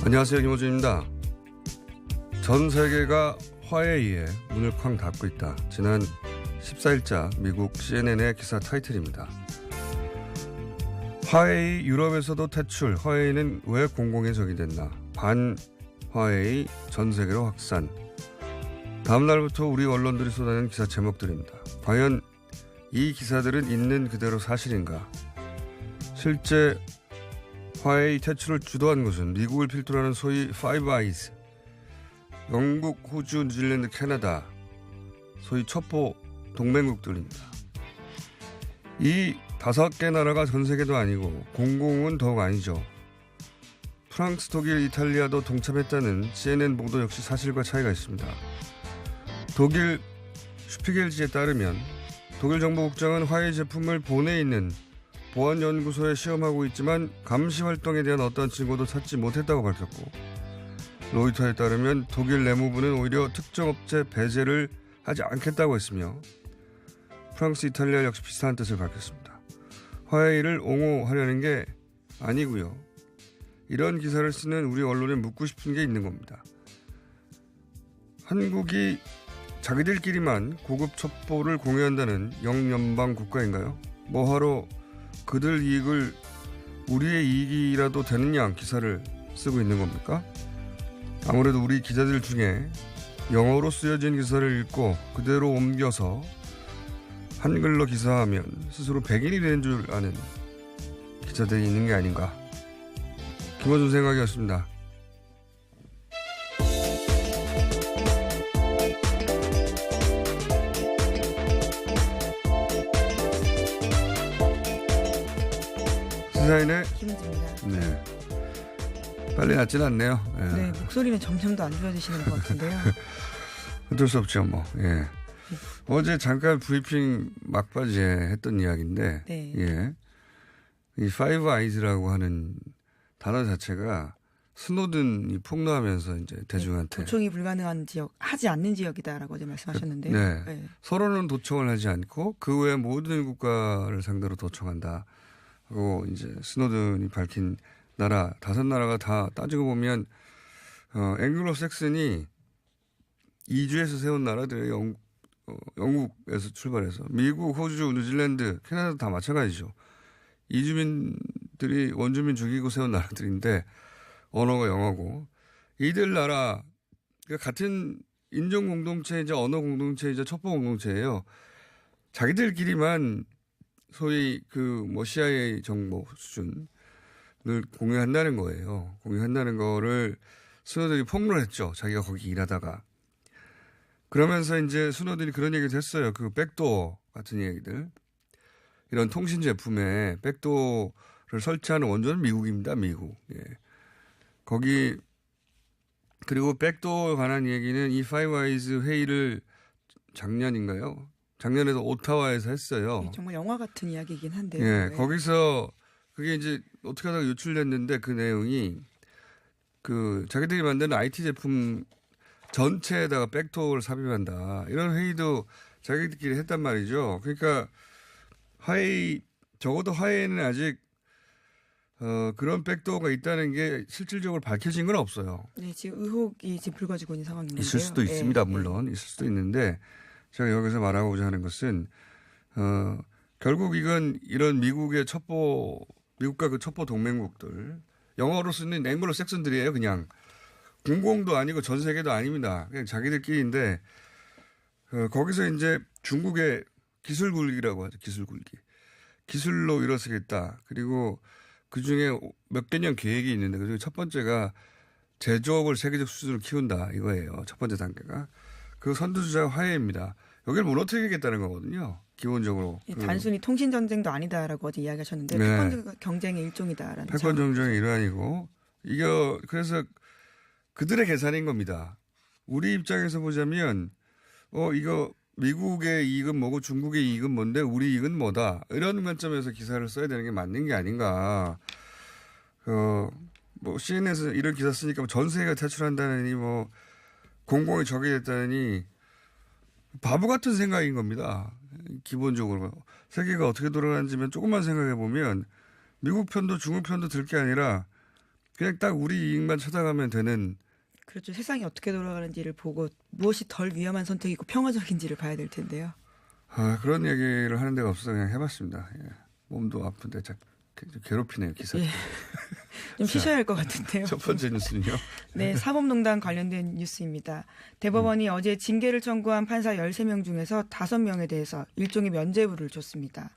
안녕하세요. 김호준입니다. 전 세계가 화해에 문을 쾅 닫고 있다. 지난 14일자 미국 CNN의 기사 타이틀입니다. 화해의 유럽에서도 퇴출, 화해는 왜 공공의 적이 됐나. 반화해의 전 세계로 확산. 다음 날부터 우리 언론들이 쏟아낸 기사 제목들입니다. 과연 이 기사들은 있는 그대로 사실인가. 실제 화해의 퇴출을 주도한 것은 미국을 필두로 하는 소위 파이브 아이즈, 영국, 호주, 뉴질랜드, 캐나다, 소위 첩보 동맹국들입니다. 이 5개 나라가 전 세계도 아니고 공공은 더욱 아니죠. 프랑스, 독일, 이탈리아도 동참했다는 CNN 보도 역시 사실과 차이가 있습니다. 독일 슈피겔지에 따르면 독일 정보국장은 화해 제품을 본에 있는 보안연구소에 시험하고 있지만 감시 활동에 대한 어떤 증거도 찾지 못했다고 밝혔고, 로이터에 따르면 독일 내무부는 오히려 특정 업체 배제를 하지 않겠다고 했으며, 프랑스, 이탈리아 역시 비슷한 뜻을 밝혔습니다. 화해를 옹호하려는 게 아니고요. 이런 기사를 쓰는 우리 언론에 묻고 싶은 게 있는 겁니다. 한국이 자기들끼리만 고급 첩보를 공유한다는 영연방 국가인가요? 뭐하러 그들 이익을 우리의 이익이라도 되는 양 기사를 쓰고 있는 겁니까? 아무래도 우리 기자들 중에 영어로 쓰여진 기사를 읽고 그대로 옮겨서 한글로 기사하면 스스로 백인이 되는 줄 아는 기자들이 있는 게 아닌가. 김어준 생각이었습니다. 시사인의 김은지입니다. 네. 빨리 낫지는 않네요. 예. 네, 목소리는 점점 더 안 좋아지시는 것 같은데요. 어쩔 수 없죠, 뭐. 예. 어제 잠깐 브리핑 막바지에 했던 이야기인데, 네. 예. 이 파이브 아이즈라고 하는 단어 자체가 스노든이 폭로하면서 이제 대중한테. 네, 도청이 불가능한 지역, 하지 않는 지역이다라고 어제 말씀하셨는데요. 네. 네. 서로는 도청을 하지 않고 그 외 모든 국가를 상대로 도청한다. 하고 이제 스노든이 밝힌 나라, 5나라가 다 따지고 보면, 앵글로 섹슨이 이주에서 세운 나라들의 영국에서 출발해서 미국, 호주, 뉴질랜드, 캐나다 다 마찬가지죠. 이주민들이 원주민 죽이고 세운 나라들인데 언어가 영어고, 이들 나라, 그러니까 같은 인종 공동체이자 언어 공동체이자 첩보 공동체예요. 자기들끼리만 소위 CIA 정보 수준을 공유한다는 거예요. 공유한다는 거를 스노든이 폭로를 했죠. 자기가 거기 일하다가. 그러면서 이제 스노든이 그런 얘기도 했어요. 그 백도어 같은 얘기들. 이런 통신 제품에 백도어를 설치하는 원조는 미국입니다. 미국. 예. 거기, 그리고 백도어에 관한 얘기는 이 파이브 아이즈 회의를 작년인가요? 작년에도 오타와에서 했어요. 네, 정말 영화 같은 이야기이긴 한데요. 예, 네. 거기서 그게 이제 어떻게 하다가 유출됐는데 그 내용이 자기들이 만드는 IT 제품 전체에다가 백도어를 삽입한다. 이런 회의도 자기들끼리 했단 말이죠. 그러니까 적어도 화해에는 아직 그런 백도어가 있다는 게 실질적으로 밝혀진 건 없어요. 네, 지금 의혹이 지금 불거지고 있는 상황인데요. 있을 수도 있습니다. 물론 있을 수도 있는데 제가 여기서 말하고자 하는 것은 결국 이런 미국의 미국과 그 첩보 동맹국들, 영어로 쓰는 앵글로 섹슨들이에요. 그냥 공공도 아니고 전 세계도 아닙니다. 그냥 자기들끼리인데 거기서 이제 중국의 기술 굴기라고 하죠. 기술 굴기. 기술로 일어서겠다. 그리고 그중에 몇 개년 계획이 있는데 그중에 첫 번째가 제조업을 세계적 수준으로 키운다. 이거예요. 첫 번째 단계가. 그 선두주자가 화해입니다. 여기를 무너뜨리겠다는 거거든요. 기본적으로. 네, 단순히 통신 전쟁도 아니다라고 어제 이야기하셨는데 네. 패권 경쟁의 일종이다라는. 패권 경쟁의 일환이고 그래서 그들의 계산인 겁니다. 우리 입장에서 보자면 이거 미국의 이익은 뭐고 중국의 이익은 뭔데 우리 이익은 뭐다. 이런 관점에서 기사를 써야 되는 게 맞는 게 아닌가. CNN에서 이런 기사 쓰니까 전 세계가 퇴출한다느니 공공의 적이 됐다느니 바보 같은 생각인 겁니다. 기본적으로. 세계가 어떻게 돌아가는지만 조금만 생각해 보면 미국 편도 중국 편도 들 게 아니라 그냥 딱 우리 이익만 찾아가면 되는. 그렇죠. 세상이 어떻게 돌아가는지를 보고 무엇이 덜 위험한 선택이고 평화적인지를 봐야 될 텐데요. 그런 얘기를 하는 데가 없어서 그냥 해봤습니다. 예. 몸도 아픈데 괴롭히네요, 기사. 예. 좀 쉬셔야 할 것 같은데요. 첫 번째 뉴스는요. 네, 사법농단 관련된 뉴스입니다. 대법원이 어제 징계를 청구한 판사 13명 중에서 5명에 대해서 일종의 면죄부를 줬습니다.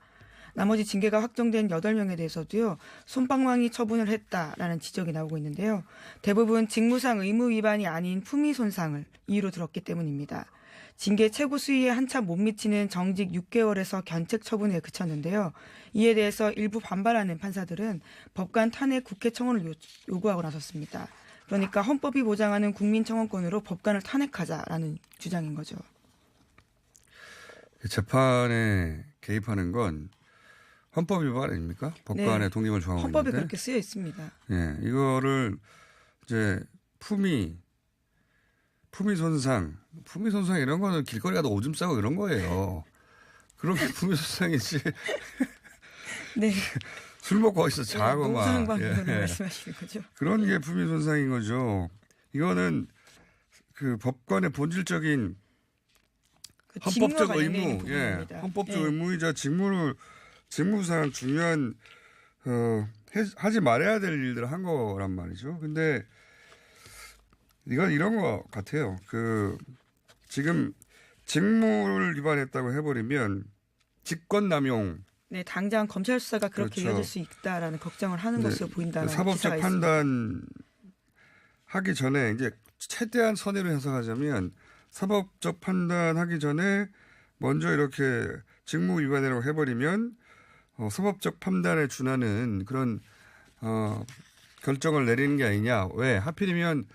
나머지 징계가 확정된 8명에 대해서도요, 솜방망이 처분을 했다라는 지적이 나오고 있는데요. 대부분 직무상 의무 위반이 아닌 품위 손상을 이유로 들었기 때문입니다. 징계 최고 수위에 한참 못 미치는 정직 6개월에서 견책 처분에 그쳤는데요. 이에 대해서 일부 반발하는 판사들은 법관 탄핵 국회 청원을 요구하고 나섰습니다. 그러니까 헌법이 보장하는 국민청원권으로 법관을 탄핵하자라는 주장인 거죠. 재판에 개입하는 건 헌법 위반 아닙니까? 법관의 네. 독립을 조항하고 헌법에 있는데. 그렇게 쓰여 있습니다. 예, 이거를 이제 품위 손상 이런 거는 길거리 가도 오줌 싸고 이런 거예요. 그런 게 품위 손상이지. 네. 술 먹고 어디서 자고 막. 노상방뇨를 말씀하시는 거죠. 그런 게 품위 손상인 거죠. 이거는 그 법관의 본질적인 그 헌법적 직무와 관련된 의무, 부분입니다. 헌법적 예. 의무이자 직무상 중요한 하지 말아야 될 일들을 한 거란 말이죠. 근데 이건 이런 것 같아요. 지금 직무를 위반했다고 해버리면 직권남용. 네, 당장 검찰 수사가 그렇게 그렇죠. 이어질 수 있다라는 걱정을 하는 것으로 보인다는 기사가 사법적 있습니다. 판단 하기 전에 이제 최대한 선의로 해석하자면 사법적 판단하기 전에 먼저 이렇게 직무 위반이라고 해버리면 사법적 판단에 준하는 그런 결정을 내리는 게 아니냐. 왜? 하필이면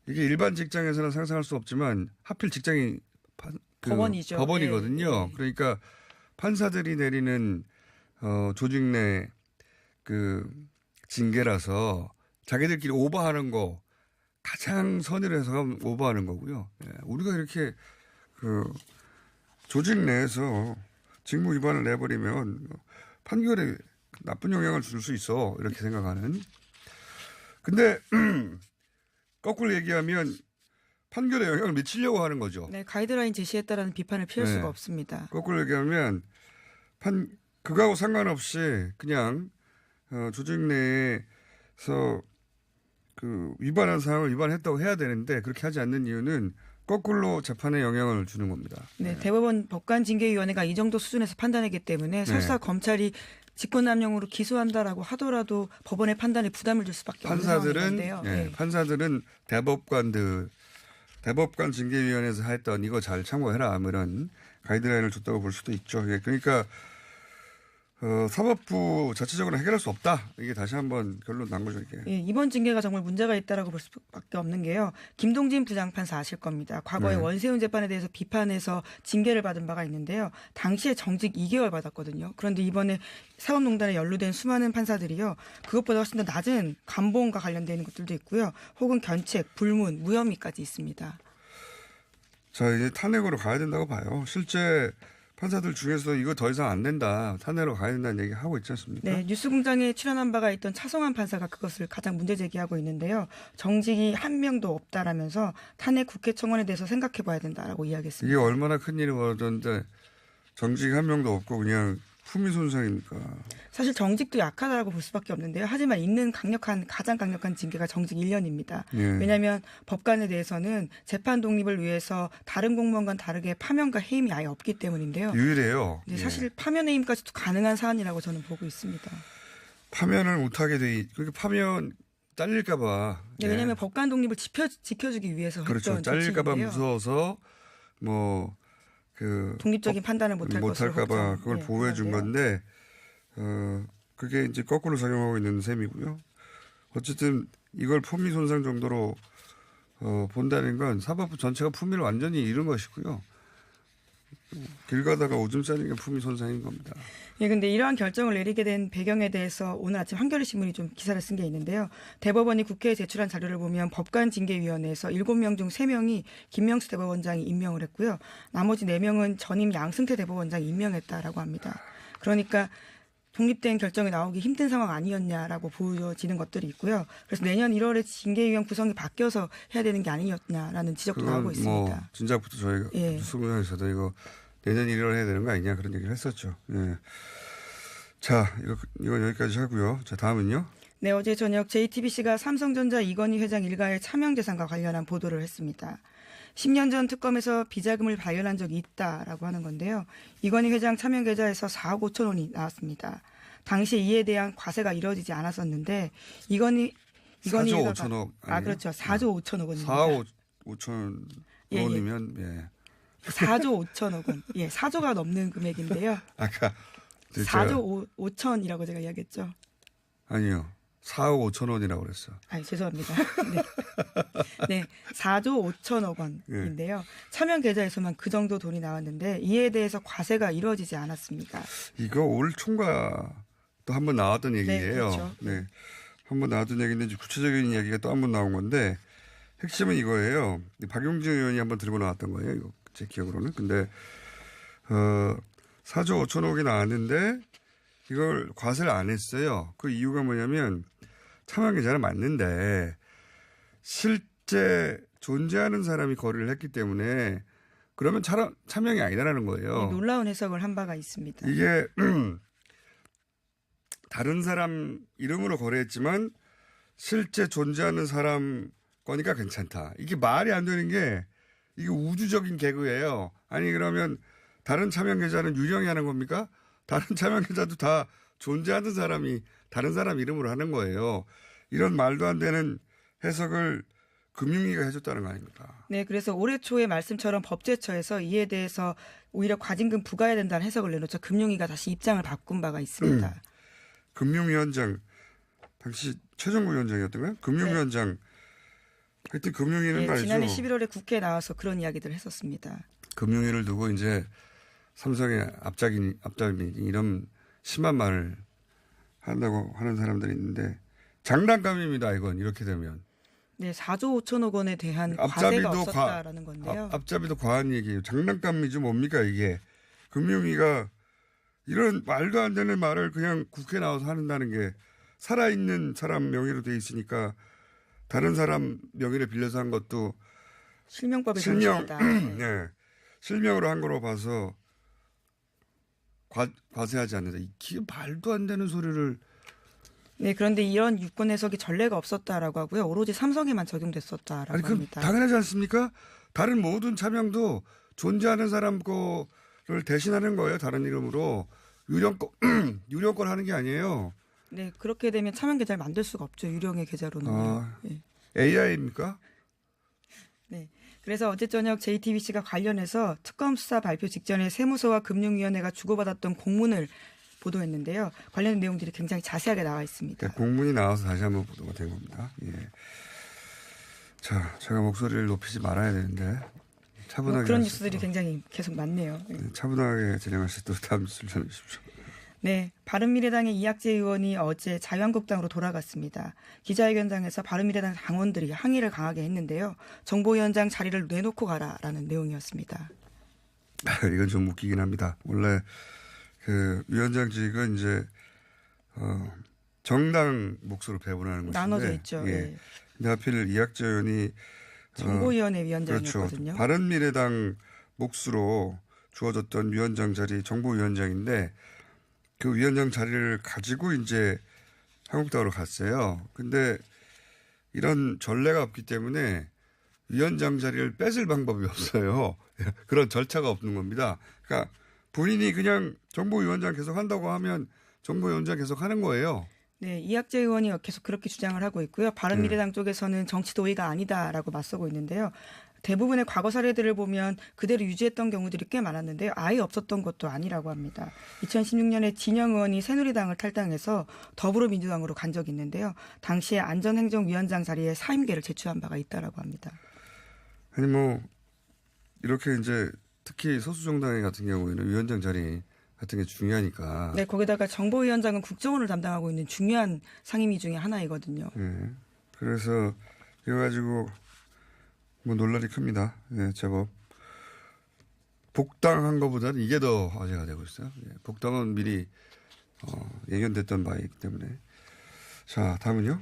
이게 일반 직장에서는 상상할 수 없지만 하필 직장이 법원이죠. 법원이거든요. 네. 그러니까 판사들이 내리는 조직 내 징계라서 자기들끼리 오버하는 거 가장 선의로 해서 오버하는 거고요. 예, 우리가 이렇게 조직 내에서 직무 위반을 내버리면 판결에 나쁜 영향을 줄 수 있어. 이렇게 생각하는. 근데 거꾸로 얘기하면 판결에 영향을 미치려고 하는 거죠. 네, 가이드라인 제시했다라는 비판을 피할 네. 수가 없습니다. 거꾸로 얘기하면 그거하고 상관없이 그냥 조직 내에서 위반한 사항을 위반했다고 해야 되는데 그렇게 하지 않는 이유는 거꾸로 재판에 영향을 주는 겁니다. 네, 대법원 법관징계위원회가 이 정도 수준에서 판단했기 때문에 설사 검찰이 직권남용으로 기소한다라고 하더라도 법원의 판단에 부담을 줄 수밖에 없는 상황인데요. 네. 판사들은 대법관 징계위원회에서 했던 이거 잘 참고해라 뭐 이런 가이드라인을 줬다고 볼 수도 있죠. 그러니까 사법부 자체적으로 해결할 수 없다. 이게 다시 한번 결론 난 거죠. 이게. 예, 이번 징계가 정말 문제가 있다라고 볼 수밖에 없는 게요. 김동진 부장판사 아실 겁니다. 과거에 원세훈 재판에 대해서 비판해서 징계를 받은 바가 있는데요. 당시에 정직 2개월 받았거든요. 그런데 이번에 사법농단에 연루된 수많은 판사들이요. 그것보다 훨씬 더 낮은 감봉과 관련되는 것들도 있고요. 혹은 견책, 불문, 무혐의까지 있습니다. 자, 이제 탄핵으로 가야 된다고 봐요. 실제 판사들 중에서 이거 더 이상 안 된다. 탄핵으로 가야 된다는 얘기 하고 있지 않습니까? 네, 뉴스공장에 출연한 바가 있던 차성환 판사가 그것을 가장 문제 제기하고 있는데요. 정직이 한 명도 없다라면서 탄핵 국회 청원에 대해서 생각해 봐야 된다라고 이야기했습니다. 이게 얼마나 큰 일이 벌어졌는데 정직이 한 명도 없고 그냥 품위 손상입니까? 사실 정직도 약하다라고 볼 수밖에 없는데요. 하지만 있는 가장 강력한 징계가 정직 1년입니다. 예. 왜냐하면 법관에 대해서는 재판 독립을 위해서 다른 공무원과는 다르게 파면과 해임이 아예 없기 때문인데요. 유일해요. 네, 사실 파면 해임까지도 가능한 사안이라고 저는 보고 있습니다. 파면을 못하게 그렇게 파면 잘릴까 봐. 네, 왜냐하면 법관 독립을 지켜주기 위해서 그렇죠. 했던 잘릴까 봐 조치인데요. 무서워서 독립적인 판단을 못할 것으로 못할까봐 그걸 보호해 준 하는데요. 건데 그게 이제 거꾸로 작용하고 있는 셈이고요. 어쨌든 이걸 품위 손상 정도로 본다는 건 사법부 전체가 품위를 완전히 잃은 것이고요. 길 가다가 오줌 싸는 게 품위 손상인 겁니다. 예, 근데 이러한 결정을 내리게 된 배경에 대해서 오늘 아침 한겨레 신문이 좀 기사를 쓴 게 있는데요. 대법원이 국회에 제출한 자료를 보면 법관징계위원회에서 7명 중 3명이 김명수 대법원장이 임명을 했고요. 나머지 4명은 전임 양승태 대법원장이 임명했다라고 합니다. 그러니까 독립된 결정이 나오기 힘든 상황 아니었냐라고 보여지는 것들이 있고요. 그래서 내년 1월에 징계위원 구성이 바뀌어서 해야 되는 게 아니었냐라는 지적도 나오고 있습니다. 뭐 진작부터 저희가 예. 뉴스공장에서도 이거 내년 1월에 해야 되는 거 아니냐 그런 얘기를 했었죠. 예. 자, 이건 여기까지 하고요. 자, 다음은요. 네, 어제 저녁 JTBC가 삼성전자 이건희 회장 일가의 차명재산과 관련한 보도를 했습니다. 10년 전 특검에서 비자금을 발견한 적이 있다라고 하는 건데요. 이건희 회장 차명 계좌에서 4억 5천 원이 나왔습니다. 당시 이에 대한 과세가 이루어지지 않았었는데 4조 5천억 아니에요? 그렇죠. 4조 5천억 원입니다. 4억 5천 원이면 예. 4조 5천억 원. 예, 4조가 넘는 금액인데요. 아까 4조 5천이라고 제가 이야기했죠. 아니요. 4억 5천 원이라고 그랬어. 죄송합니다. 네. 4조 5천억 원인데요. 차명 계좌에서만 그 정도 돈이 나왔는데 이에 대해서 과세가 이루어지지 않았습니다. 이거 올 총괄도 한번 나왔던 얘기예요. 네, 그렇죠. 네. 한번 나왔던 얘기인데 구체적인 이야기가 또 한 번 나온 건데 핵심은 이거예요. 박용진 의원이 한번 들고 나왔던 거예요. 이거 제 기억으로는. 근데 4조 5천억이 나왔는데 이걸 과세를 안 했어요. 그 이유가 뭐냐면 차명 계좌는 맞는데 실제 존재하는 사람이 거래를 했기 때문에 그러면 차명이 아니다라는 거예요. 놀라운 해석을 한 바가 있습니다. 이게 다른 사람 이름으로 거래했지만 실제 존재하는 사람 거니까 괜찮다. 이게 말이 안 되는 게 이게 우주적인 개그예요. 아니 그러면 다른 차명 계좌는 유령이 하는 겁니까? 다른 차명 계좌도 다 존재하는 사람이 다른 사람 이름으로 하는 거예요. 이런 말도 안 되는 해석을 금융위가 해줬다는 거 아닙니까? 네, 그래서 올해 초에 말씀처럼 법제처에서 이에 대해서 오히려 과징금 부과해야 된다는 해석을 내놓자 금융위가 다시 입장을 바꾼 바가 있습니다. 금융위원장 당시 최정구 위원장이었던가요? 금융위원장 네. 하여튼 금융위는 말이죠. 지난해 11월에 국회에 나와서 그런 이야기들을 했었습니다. 금융위를 두고 이제 삼성의 앞잡이 이런 심한 말을 한다고 하는 사람들이 있는데 장난감입니다. 이건 이렇게 되면. 네, 4조 5천억 원에 대한 과세가 없었다라는 건데요. 앞잡이도 과한 얘기예요. 장난감이죠. 뭡니까 이게. 금융위가 이런 말도 안 되는 말을 그냥 국회에 나와서 한다는 게 살아있는 사람 명의로 돼 있으니까 다른 사람 명의를 빌려서 한 것도 실명법에 정신이다. 네. 실명으로 한 거로 봐서 과세하지 않는다. 이게 말도 안 되는 소리를. 네, 그런데 이런 유권 해석이 전례가 없었다라고 하고요. 오로지 삼성에만 적용됐었다라고 합니다. 당연하지 않습니까? 다른 모든 차명도 존재하는 사람 거를 대신하는 거예요. 다른 이름으로. 유령권 하는 게 아니에요. 네, 그렇게 되면 차명 계좌를 만들 수가 없죠. 유령의 계좌로는. 네. AI입니까? 네. 그래서 어제 저녁 JTBC가 관련해서 특검 수사 발표 직전에 세무서와 금융위원회가 주고받았던 공문을 보도했는데요. 관련 내용들이 굉장히 자세하게 나와 있습니다. 네, 공문이 나와서 다시 한번 보도가 된 겁니다. 예. 자, 제가 목소리를 높이지 말아야 되는데 차분하게. 그런 뉴스들이 굉장히 계속 많네요. 네, 차분하게 진행하실 때 다음 뉴스를 전해주십시오. 네, 바른미래당의 이학재 의원이 어제 자유한국당으로 돌아갔습니다. 기자회견장에서 바른미래당 당원들이 항의를 강하게 했는데요. 정보위원장 자리를 내놓고 가라라는 내용이었습니다. 이건 좀 웃기긴 합니다. 원래 그 위원장직은 이제 정당 몫으로 배분하는 것인데 나눠져 있죠. 예. 네. 근데 하필 이학재 의원이 정보위원회 위원장이었거든요. 그렇죠. 바른미래당 몫으로 주어졌던 위원장 자리 정보위원장인데 그 위원장 자리를 가지고 이제 한국당으로 갔어요. 근데 이런 전례가 없기 때문에 위원장 자리를 뺏을 방법이 없어요. 그런 절차가 없는 겁니다. 그러니까 본인이 그냥 정보위원장 계속 한다고 하면 정보위원장 계속 하는 거예요. 네, 이학재 의원이 계속 그렇게 주장을 하고 있고요. 바른미래당 쪽에서는 정치 도의가 아니다라고 맞서고 있는데요. 대부분의 과거 사례들을 보면 그대로 유지했던 경우들이 꽤 많았는데요. 아예 없었던 것도 아니라고 합니다. 2016년에 진영 의원이 새누리당을 탈당해서 더불어민주당으로 간 적이 있는데요. 당시에 안전행정위원장 자리에 사임계를 제출한 바가 있다라고 합니다. 아니 뭐 이렇게 이제 특히 소수정당 같은 경우에는 위원장 자리 같은 게 중요하니까. 네, 거기다가 정보위원장은 국정원을 담당하고 있는 중요한 상임위 중에 하나이거든요. 네. 그래서 이거 가지고 뭐 논란이 큽니다. 네, 제법. 복당한 것보다는 이게 더 화제가 되고 있어요. 예, 복당은 미리 예견됐던 바이기 때문에. 자, 다음은요.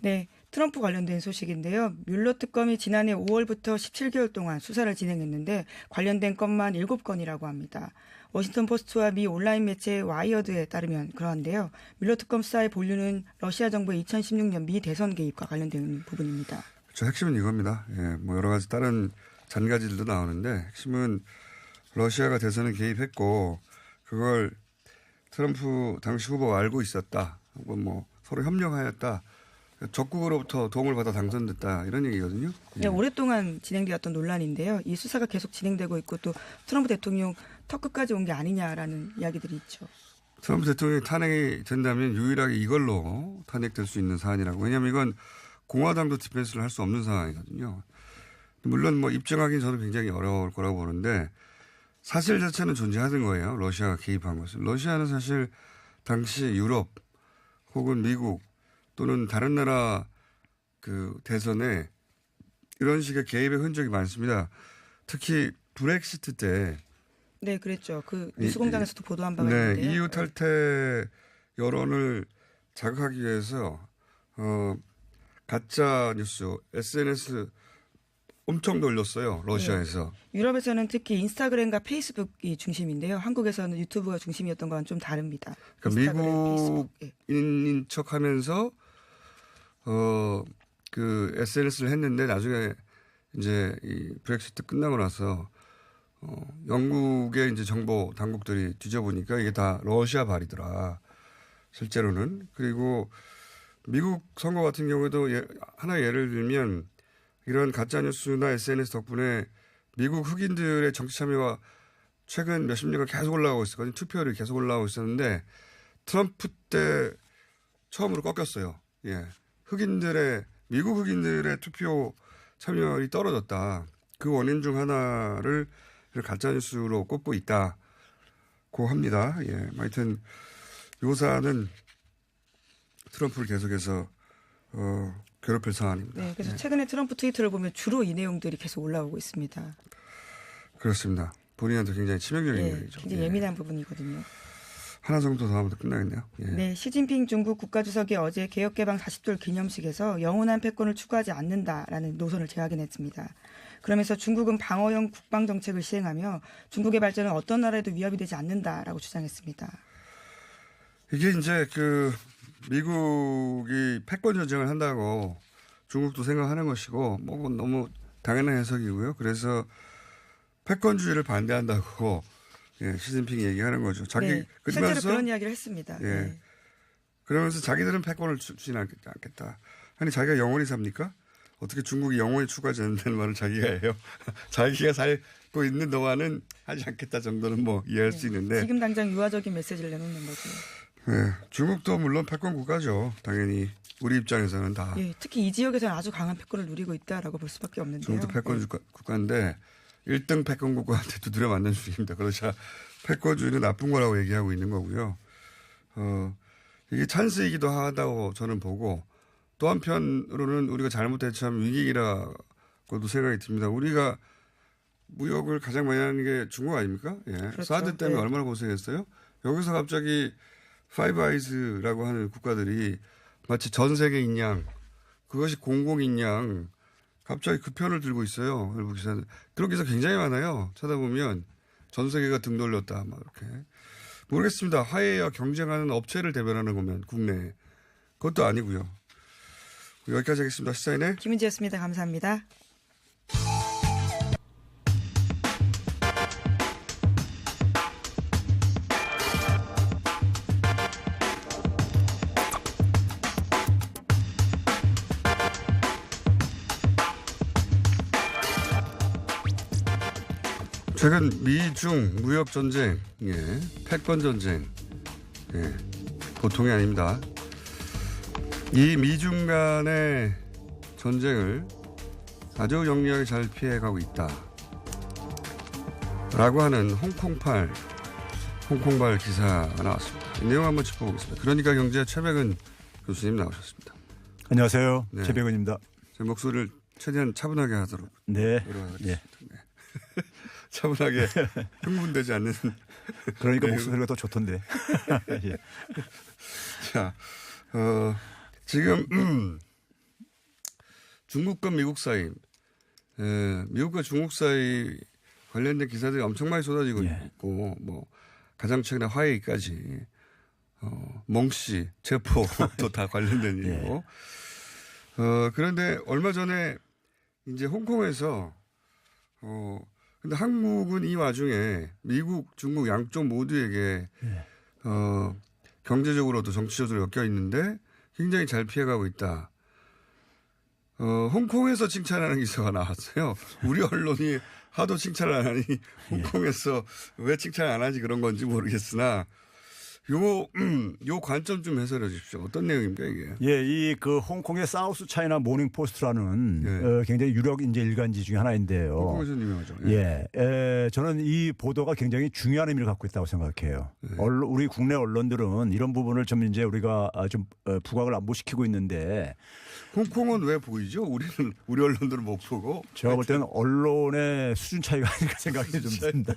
네, 트럼프 관련된 소식인데요. 뮬러 특검이 지난해 5월부터 17개월 동안 수사를 진행했는데 관련된 건만 7건이라고 합니다. 워싱턴 포스트와 미 온라인 매체 와이어드에 따르면 그러한데요. 뮬러 특검 수사의 본류는 러시아 정부의 2016년 미 대선 개입과 관련된 부분입니다. 저 핵심은 이겁니다. 예, 뭐 여러 가지 다른 잔가지들도 나오는데 핵심은 러시아가 대선에 개입했고 그걸 트럼프 당시 후보가 알고 있었다. 혹은 뭐 서로 협력하였다. 적국으로부터 도움을 받아 당선됐다. 이런 얘기거든요. 예. 네, 오랫동안 진행되었던 논란인데요. 이 수사가 계속 진행되고 있고 또 트럼프 대통령 턱끝까지 온 게 아니냐라는 이야기들이 있죠. 트럼프 대통령이 탄핵이 된다면 유일하게 이걸로 탄핵될 수 있는 사안이라고. 왜냐하면 이건 공화당도 디펜스를 할 수 없는 상황이거든요. 물론 뭐 입증하기는 저는 굉장히 어려울 거라고 보는데 사실 자체는 존재하는 거예요. 러시아가 개입한 것은. 러시아는 사실 당시 유럽 혹은 미국 또는 다른 나라 그 대선에 이런 식의 개입의 흔적이 많습니다. 특히 브렉시트 때. 네, 그랬죠. 그 뉴스공장에서도 보도한 바가 네, 있는데요. EU 탈퇴 여론을 자극하기 위해서 가짜 뉴스, SNS 엄청 돌렸어요. 러시아에서. 네. 유럽에서는 특히 인스타그램과 페이스북이 중심인데요. 한국에서는 유튜브가 중심이었던 건 좀 다릅니다. 그러니까 인스타그램, 페이스북. 예. 미국인인 척하면서 그 SNS를 했는데 나중에 이제 이 브렉시트 끝나고 나서 영국의 이제 정보 당국들이 뒤져보니까 이게 다 러시아 발이더라. 실제로는. 그리고 미국 선거 같은 경우에도 하나의 예를 들면 이런 가짜뉴스나 SNS 덕분에 미국 흑인들의 정치 참여가 최근 몇십 년간 계속 올라가고 있었거든요. 투표율이 계속 올라가고 있었는데 트럼프 때 처음으로 꺾였어요. 예. 미국 흑인들의 투표 참여율이 떨어졌다. 그 원인 중 하나를 가짜뉴스로 꼽고 있다고 합니다. 예. 하여튼 요 사안은 트럼프를 계속해서 괴롭힐 사안입니다. 네, 그래서 예. 최근에 트럼프 트위터를 보면 주로 이 내용들이 계속 올라오고 있습니다. 그렇습니다. 본인한테 굉장히 치명적인 네, 이야기죠. 굉장히 예민한 부분이거든요. 하나 정도 더 하면 끝나겠네요. 예. 네, 시진핑 중국 국가주석이 어제 개혁개방 40돌 기념식에서 영원한 패권을 추구하지 않는다라는 노선을 제안했습니다. 그러면서 중국은 방어형 국방정책을 시행하며 중국의 발전은 어떤 나라에도 위협이 되지 않는다라고 주장했습니다. 이게 이제 미국이 패권 전쟁을 한다고 중국도 생각하는 것이고 뭐 너무 당연한 해석이고요. 그래서 패권주의를 반대한다고 예, 시진핑이 얘기하는 거죠. 네, 실제로 그런 이야기를 했습니다. 예, 네. 그러면서 자기들은 패권을 주지는 않겠다. 아니 자기가 영원히 삽니까? 어떻게 중국이 영원히 추구하지 않는다는 말을 자기가 해요. 자기가 살고 있는 동안은 하지 않겠다 정도는 뭐 이해할 수 있는데. 지금 당장 유화적인 메시지를 내놓는 거죠. 네, 중국도 물론 패권 국가죠. 당연히 우리 입장에서는 다. 예, 특히 이 지역에서는 아주 강한 패권을 누리고 있다라고 볼 수밖에 없는데요. 중국도 패권 국가인데 1등 패권 국가한테 두드려 맞는 중입니다. 그러자 패권주의는 나쁜 거라고 얘기하고 있는 거고요. 이게 찬스이기도 하다고 저는 보고 또 한편으로는 우리가 잘못 대처하면 위기라고도 생각이 듭니다. 우리가 무역을 가장 많이 하는 게 중국 아닙니까? 예. 그렇죠. 사드 때문에 네. 얼마나 고생했어요? 여기서 갑자기 파이브 아이즈라고 하는 국가들이 마치 전 세계인 양 그것이 공공인 양 갑자기 그 편을 들고 있어요. 일부 기사들. 그런 기사 굉장히 많아요. 찾아보면 전 세계가 등 돌렸다. 막 이렇게. 모르겠습니다. 화해와 경쟁하는 업체를 대변하는 거면 국내에. 그것도 아니고요. 여기까지 하겠습니다. 시사인의 김은지였습니다. 감사합니다. 최근 미중 무역 전쟁, 예, 패권 전쟁, 예, 보통이 아닙니다. 이 미중 간의 전쟁을 아주 영리하게 잘 피해가고 있다. 라고 하는 홍콩발 기사가 나왔습니다. 이 내용 한번 짚어보겠습니다. 그러니까 경제 최백은 교수님 나오셨습니다. 안녕하세요. 네. 최백은입니다. 제 목소리를 최대한 차분하게 하도록 네. 노력하겠습니다. 네. 네. 차분하게 흥분되지 않는. 그러니까 목소리가 더 좋던데. 예. 자, 지금 중국과 미국 사이, 미국과 중국 사이 관련된 기사들이 엄청 많이 쏟아지고 있고, 뭐 가장 최근에 화웨이까지 멍씨 체포도 다 관련된 일이고. 그런데 얼마 전에 이제 홍콩에서 근데 한국은 이 와중에 미국, 중국 양쪽 모두에게 경제적으로도 정치적으로 엮여 있는데 굉장히 잘 피해가고 있다. 홍콩에서 칭찬하는 기사가 나왔어요. 우리 언론이 하도 칭찬을 안 하니 홍콩에서 왜 칭찬 안 하지 그런 건지 모르겠으나 요 관점 좀 해설해 주십시오. 어떤 내용입니까 이게? 예, 이 그 홍콩의 사우스 차이나 모닝 포스트라는 굉장히 유력 이제 일간지 중에 하나인데요. 홍콩에서 유명하죠. 저는 이 보도가 굉장히 중요한 의미를 갖고 있다고 생각해요. 우리 국내 언론들은 이런 부분을 좀 이제 우리가 좀 부각을 안 시키고 있는데 홍콩은 왜 보이죠? 우리 언론들은 못 보고. 제가 볼 때는 언론의 수준 차이가 아닐까 생각이 좀 듭니다.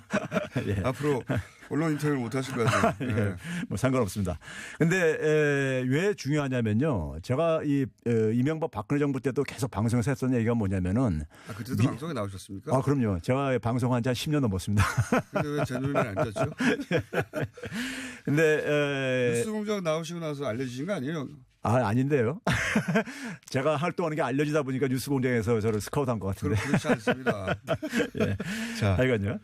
예. 앞으로 언론 인터뷰를 못 하실 것 같아요. 예. 뭐 상관없습니다. 근데 왜 중요하냐면요. 제가 이 이명박 박근혜 정부 때도 계속 방송에서 했던 얘기가 뭐냐면은. 그때도 방송에 나오셨습니까? 그럼요. 제가 방송한 지 한 10년 넘었습니다. 근데 왜 제 눈에 안 떴죠? 근데 뉴스공장 나오시고 나서 알려주신 거 아니에요? 아닌데요. 제가 활동하는 게 알려지다 보니까 뉴스공장에서 저를 스카우트한 것 같은데. 그렇지 않습니다. 예. 자, 하여간요.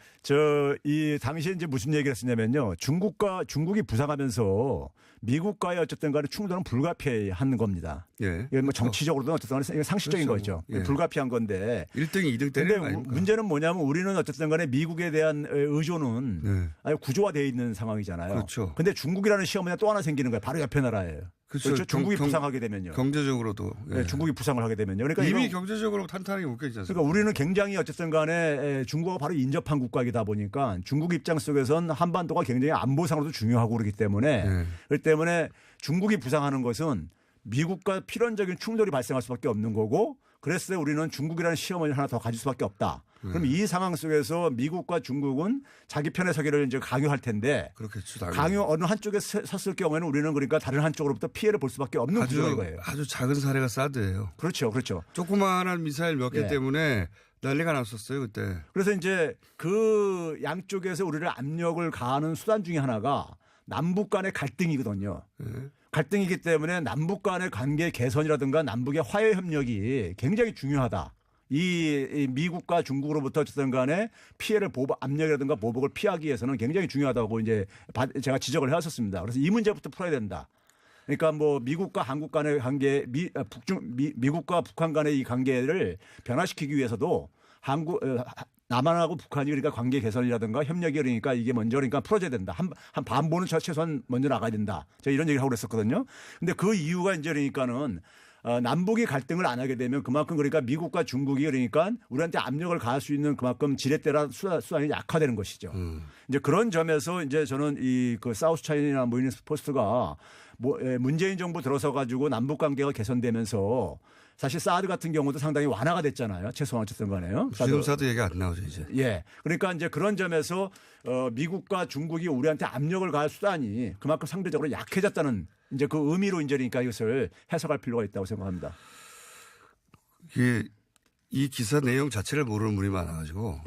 이 당시에 이제 무슨 얘기를 했었냐면요. 중국이 부상하면서 미국과의 어쨌든 간에 충돌은 불가피한 겁니다. 예. 이건 뭐 정치적으로도 어쨌든 간에 상식적인 그렇죠. 거죠. 예. 불가피한 건데. 1등, 2등 때리는 거 아닙니까? 문제는 뭐냐면 우리는 어쨌든 간에 미국에 대한 의존은 아주 구조화되어 있는 상황이잖아요. 그렇죠. 근데 중국이라는 시험이 또 하나 생기는 거예요. 바로 옆에 나라예요. 그렇죠. 중국이 부상하게 되면요. 경제적으로도. 네, 중국이 부상을 하게 되면요. 그러니까 이미 경제적으로 탄탄하게 묶여 있지 않습니까? 그러니까 우리는 굉장히 어쨌든 간에 중국과 바로 인접한 국가이다 보니까 중국 입장 속에선 한반도가 굉장히 안보상으로도 중요하고 그렇기 때문에 그렇기 때문에 중국이 부상하는 것은 미국과 필연적인 충돌이 발생할 수밖에 없는 거고 그랬을 때 우리는 중국이라는 시험을 하나 더 가질 수밖에 없다. 그럼 이 상황 속에서 미국과 중국은 자기 편에 서기를 이제 강요할 텐데 그렇겠죠. 강요 어느 한쪽에 섰을 경우에는 우리는 그러니까 다른 한쪽으로부터 피해를 볼 수밖에 없는 구조인 거예요. 아주 작은 사례가 사드예요. 그렇죠. 그렇죠. 조그마한 미사일 몇 개 때문에 난리가 났었어요 그때. 그래서 이제 그 양쪽에서 우리를 압력을 가하는 수단 중에 하나가 남북 간의 갈등이거든요. 갈등이기 때문에 남북 간의 관계 개선이라든가 남북의 화해 협력이 굉장히 중요하다. 이 미국과 중국으로부터 어쨌든 간에 피해를 압력이라든가 보복을 피하기 위해서는 굉장히 중요하다고 이제 제가 지적을 해왔었습니다. 그래서 이 문제부터 풀어야 된다. 그러니까 뭐 미국과 한국 간의 관계, 미국과 북한 간의 이 관계를 변화시키기 위해서도 남한하고 북한이 그러니까 관계 개선이라든가 협력이 그러니까 이게 먼저 그러니까 풀어져야 된다. 한 반보는 최소한 먼저 나가야 된다. 제가 이런 얘기를 하고 그랬었거든요. 근데 그 이유가 이제 그러니까는 남북이 갈등을 안 하게 되면 그만큼 그러니까 미국과 중국이 그러니까 우리한테 압력을 가할 수 있는 그만큼 지렛대라 수단이 약화되는 것이죠. 이제 그런 점에서 이제 저는 이 그 사우스 차이나 모닝 포스트가 문재인 정부 들어서 가지고 남북 관계가 개선되면서 사실 사드 같은 경우도 상당히 완화가 됐잖아요. 최소한 어쨌든 간에요. 지금 사드 얘기 안 나오죠 이제. 예. 그러니까 이제 그런 점에서 미국과 중국이 우리한테 압력을 가할 수단이 그만큼 상대적으로 약해졌다는 이제 그 의미로 이제 그러니까 이것을 해석할 필요가 있다고 생각합니다. 이 기사 내용 자체를 모르는 분이 많아가지고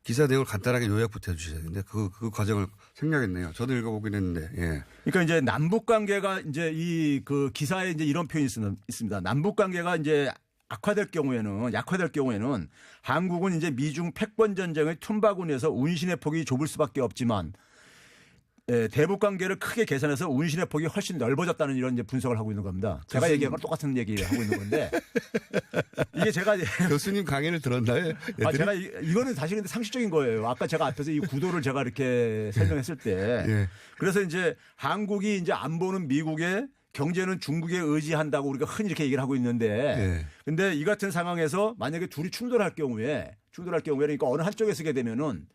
기사 내용을 간단하게 요약부터 해주셔야 되는데 그 과정을 생략했네요. 저도 읽어보긴 했는데. 예. 그러니까 이제 남북 관계가 이제 이 그 기사에 이제 이런 표현이 있습니다. 남북 관계가 이제 약화될 경우에는 한국은 이제 미중 패권 전쟁의 틈바구니에서 운신의 폭이 좁을 수밖에 없지만 대북 관계를 크게 개선해서 운신의 폭이 훨씬 넓어졌다는 이런 이제 분석을 하고 있는 겁니다. 제가 얘기한 건 똑같은 얘기를 하고 있는 건데 이게 제가 교수님 강의를 들었나요? 제가 이거는 사실 근데 상식적인 거예요. 아까 제가 앞에서 이 구도를 제가 이렇게 설명했을 때 그래서 이제 한국이 이제 안보는 미국의 경제는 중국에 의지한다고 우리가 흔히 이렇게 얘기를 하고 있는데 근데 이 같은 상황에서 만약에 둘이 충돌할 경우에 그러니까 어느 한쪽에 서게 되면은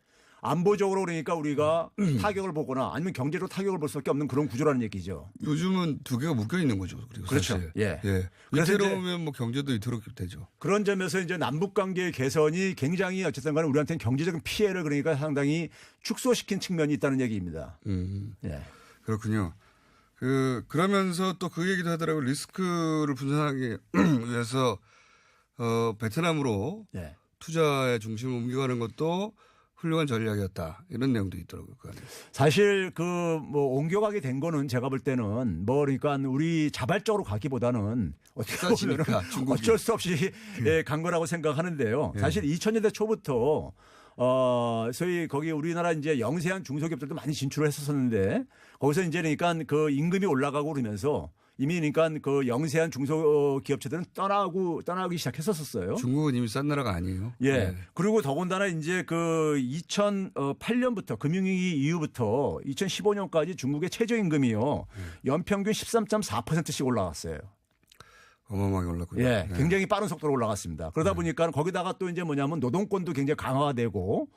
안보적으로 그러니까 우리가 타격을 보거나 아니면 경제로 타격을 볼 수밖에 없는 그런 구조라는 얘기죠. 요즘은 두 개가 묶여 있는 거죠. 그리고 그렇죠. 사실. 예. 그래서 위태로우면 뭐 경제도 위태롭게 되죠. 그런 점에서 이제 남북 관계의 개선이 굉장히 어쨌든 간에 우리한테는 경제적인 피해를 그러니까 상당히 축소시킨 측면이 있다는 얘기입니다. 예. 그렇군요. 그러면서 또 그 얘기도 하더라고요. 리스크를 분산하기 위해서 베트남으로 예. 투자의 중심을 옮겨가는 것도 훌륭한 전략이었다. 이런 내용도 있더라고요. 그 안에. 사실 뭐 옮겨가게 된 거는 제가 볼 때는 뭐 그러니까 우리 자발적으로 가기보다는 어떻게 보면 어쩔 수 없이 간 거라고 생각하는데요. 사실 2000년대 초부터 소위 거기 우리나라 이제 영세한 중소기업들도 많이 진출을 했었는데 거기서 이제 그러니까 그 임금이 올라가고 그러면서 이미 그러니까 그 영세한 중소기업체들은 떠나기 시작했었어요. 중국은 이미 싼 나라가 아니에요. 예. 네. 그리고 더군다나 이제 그 2008년부터 금융위기 이후부터 2015년까지 중국의 최저임금이요. 연평균 13.4%씩 올라갔어요. 어마어마하게 올랐군요. 예. 네. 굉장히 빠른 속도로 올라갔습니다. 그러다 보니까 거기다가 또 이제 뭐냐면 노동권도 굉장히 강화가 되고